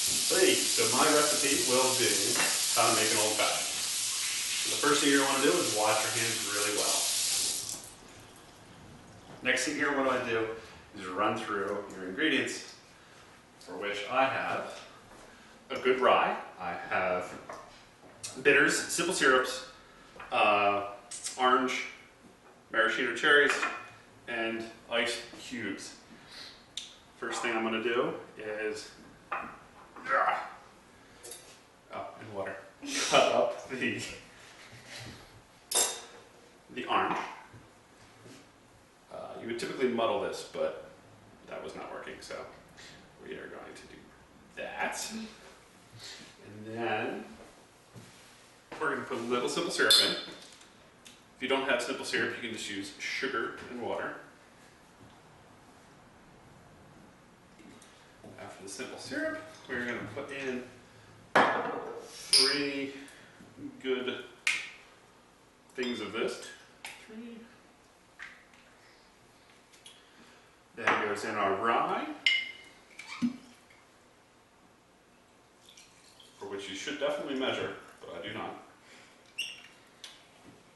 Hey, so my recipe will be how to make an old fashioned. So the first thing you're going to want to do is wash your hands really well. Next thing you're going to want to do is run through your ingredients, for which I have a good rye. I have bitters, simple syrups, orange, maraschino cherries, and ice cubes. First thing I'm going to do is in water. Cut up the orange. You would typically muddle this, but that was not working, so we are going to do that. And then we're going to put a little simple syrup in. If you don't have simple syrup, you can just use sugar and water. After the simple syrup, we're going to put in 3 good things of this. 3. Then goes in our rye, for which you should definitely measure, but I do not.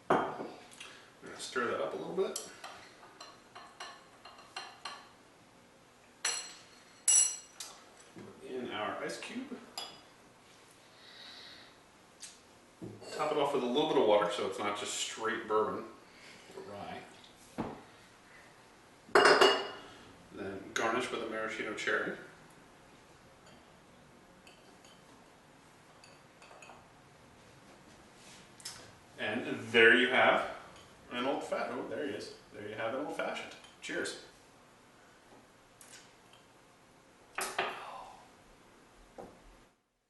I'm going to stir that up a little bit. Put in our ice cube. Top it off with a little bit of water so it's not just straight bourbon or rye. Then garnish with a maraschino cherry. And there you have an old fashioned. Oh, there he is. There you have an old fashioned. Cheers.